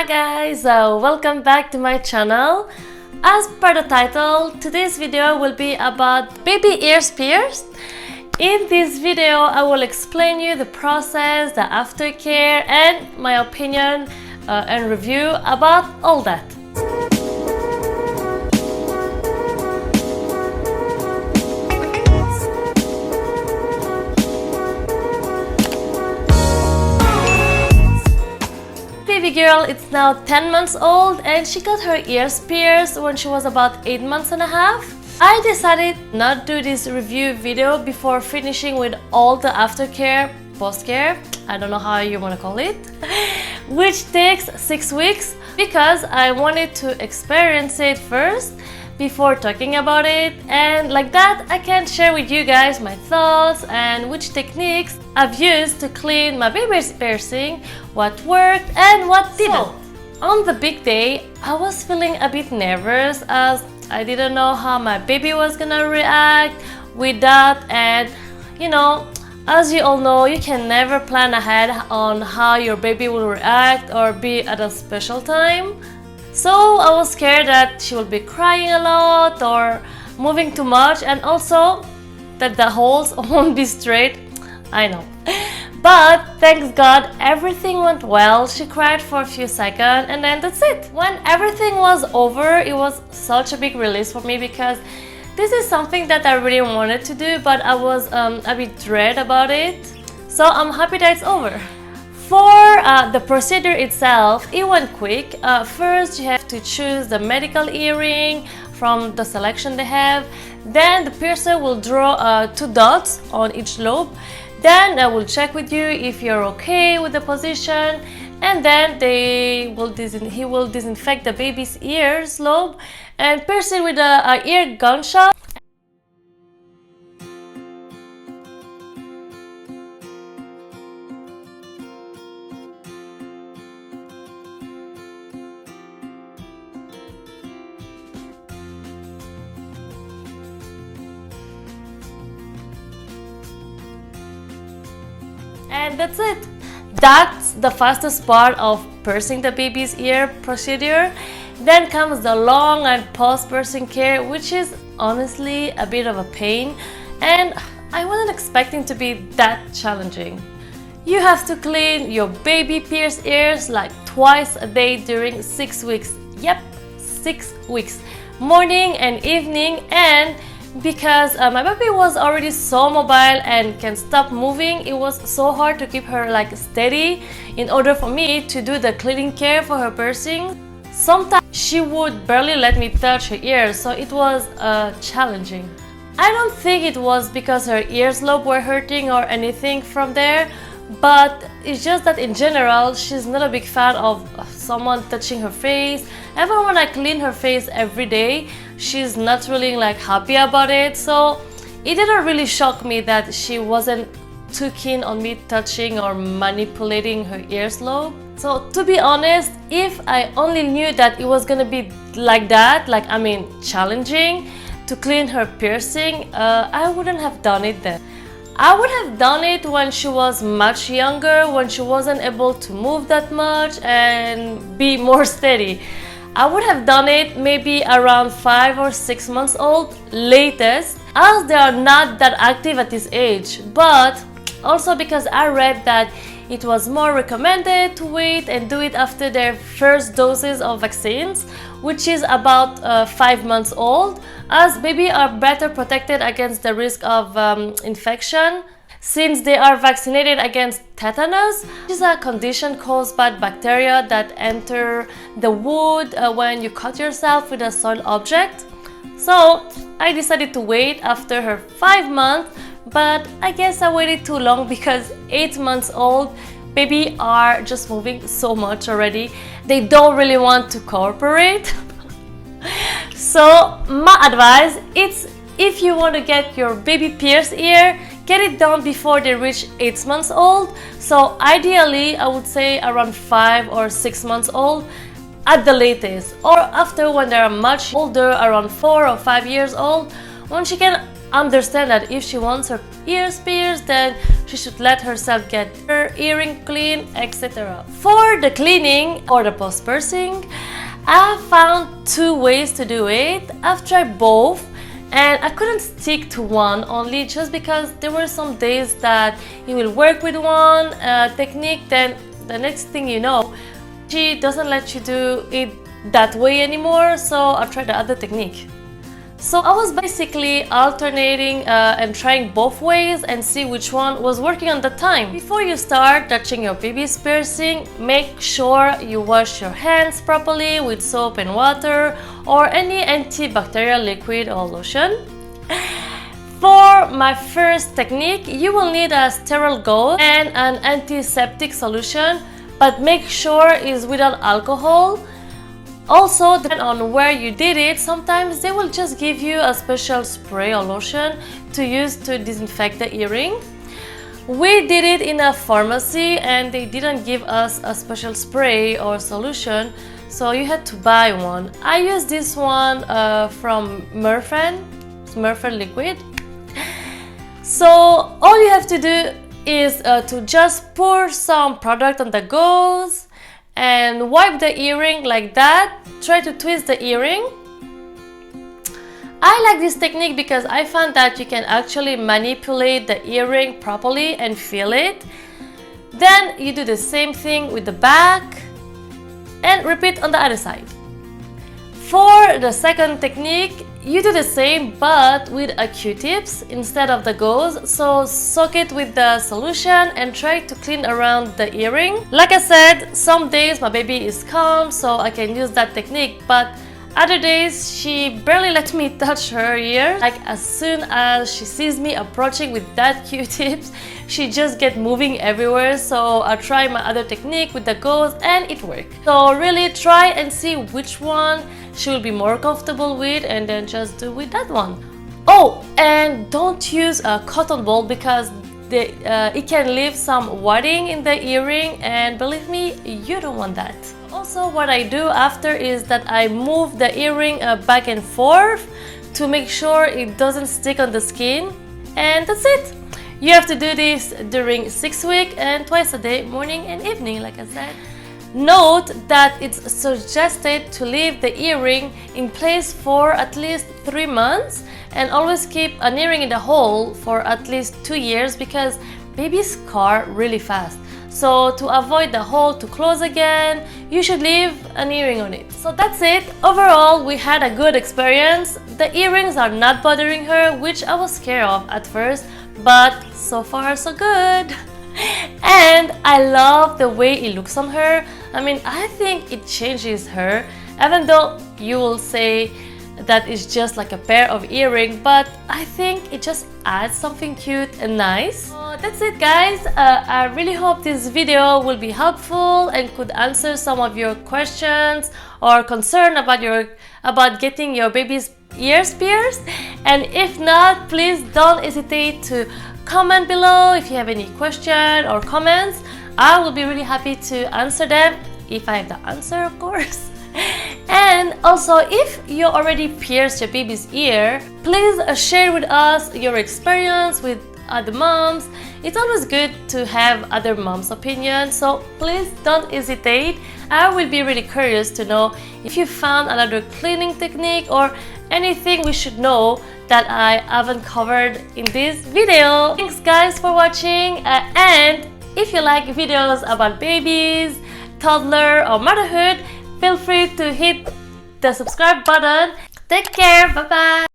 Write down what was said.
Hi guys, welcome back to my channel. As per the title, today's video will be about baby ears pierced. In this video, I will explain you the process, the aftercare, and my opinion and review about all that. Baby girl is now 10 months old and she got her ears pierced when she was about 8 months and a half. I decided not to do this review video before finishing with all the aftercare, postcare, I don't know how you want to call it, which takes 6 weeks because I wanted to experience it first before talking about it, and like that I can share with you guys my thoughts and which techniques I've used to clean my baby's piercing, what worked and what didn't. So, on the big day, I was feeling a bit nervous as I didn't know how my baby was gonna react with that, and you know, as you all know, you can never plan ahead on how your baby will react or be at a special time. So I was scared that she will be crying a lot or moving too much, and also that the holes won't be straight. I know. But thanks God, everything went well. She cried for a few seconds and then that's it. When everything was over, it was such a big release for me because this is something that I really wanted to do, but I was a bit dread about it. So I'm happy that it's over. For the procedure itself, it went quick. First, you have to choose the medical earring from the selection they have. Then the piercer will draw 2 dots on each lobe. Then I will check with you if you're okay with the position, and then he will disinfect the baby's ears lobe and pierce it with a ear gunshot. And that's it. That's the fastest part of piercing the baby's ear procedure. Then comes the long and post-piercing care, which is honestly a bit of a pain, and I wasn't expecting to be that challenging. You have to clean your baby pierced ears like twice a day during 6 weeks. Yep, 6 weeks. Morning and evening, and because my baby was already so mobile and can stop moving, it was so hard to keep her like steady in order for me to do the cleaning care for her piercing. Sometimes she would barely let me touch her ears, so it was challenging. I don't think it was because her ears lobe were hurting or anything from there, but it's just that in general she's not a big fan of someone touching her face. Even when I clean her face every day, she's not really like happy about it, so it didn't really shock me that she wasn't too keen on me touching or manipulating her ears lobe. So to be honest, if I only knew that it was gonna be like that, challenging to clean her piercing, I wouldn't have done it then. I would have done it when she was much younger, when she wasn't able to move that much and be more steady. I would have done it maybe around 5 or 6 months old latest, as they are not that active at this age, but also because I read that it was more recommended to wait and do it after their first doses of vaccines, which is about 5 months old, as babies are better protected against the risk of infection since they are vaccinated against tetanus, which is a condition caused by bacteria that enter the wound when you cut yourself with a soiled object. So I decided to wait after her 5 months, but I guess I waited too long because 8 months old baby are just moving so much already. They don't really want to cooperate. So my advice is, if you want to get your baby pierced ear, get it done before they reach 8 months old. So ideally I would say around 5 or 6 months old at the latest, or after when they are much older, around 4 or 5 years old, when she can understand that if she wants her ears pierced, then she should let herself get her earring clean, etc. For the cleaning or the post-piercing, I found two ways to do it. I've tried both and I couldn't stick to one only, just because there were some days that you will work with one technique, then the next thing you know, she doesn't let you do it that way anymore, so I tried the other technique. So I was basically alternating and trying both ways and see which one was working at the time. Before you start touching your baby's piercing, make sure you wash your hands properly with soap and water or any antibacterial liquid or lotion. For my first technique, you will need a sterile gauze and an antiseptic solution, but make sure it's without alcohol. Also, depending on where you did it, sometimes they will just give you a special spray or lotion to use to disinfect the earring. We did it in a pharmacy and they didn't give us a special spray or solution, so you had to buy one. I used this one from Murphy liquid. So all you have to do is to just pour some product on the gauze and wipe the earring like that. Try to twist the earring. I like this technique because I found that you can actually manipulate the earring properly and feel it. Then you do the same thing with the back and repeat on the other side. For the second technique, you do the same but with a Q-tips instead of the gauze. So soak it with the solution and try to clean around the earring. Like I said, some days my baby is calm, so I can use that technique, but other days she barely let me touch her ear. Like as soon as she sees me approaching with that Q-tips, she just get moving everywhere. So I try my other technique with the gauze and it worked. So really try and see which one she will be more comfortable with and then just do with that one. Oh, and don't use a cotton ball because it can leave some whiting in the earring, and believe me, you don't want that. Also, what I do after is that I move the earring back and forth to make sure it doesn't stick on the skin, and that's it. You have to do this during 6 weeks and twice a day, morning and evening, like I said. Note that it's suggested to leave the earring in place for at least 3 months and always keep an earring in the hole for at least 2 years because babies scar really fast. So to avoid the hole to close again, you should leave an earring on it. So that's it. Overall, we had a good experience. The earrings are not bothering her, which I was scared of at first, but so far so good. And I love the way it looks on her. I mean, I think it changes her, even though you will say that it's just like a pair of earrings, but I think it just adds something cute and nice. So that's it, guys. I really hope this video will be helpful and could answer some of your questions or concern about getting your baby's ears pierced. And if not, please don't hesitate to comment below if you have any question or comments. I will be really happy to answer them if I have the answer, of course. And also, if you already pierced your baby's ear, please share with us your experience with other moms. It's always good to have other moms' opinions, so please don't hesitate. I will be really curious to know if you found another cleaning technique or anything we should know that I haven't covered in this video. Thanks guys for watching, and if you like videos about babies, toddler or motherhood, feel free to hit the subscribe button. Take care, bye bye.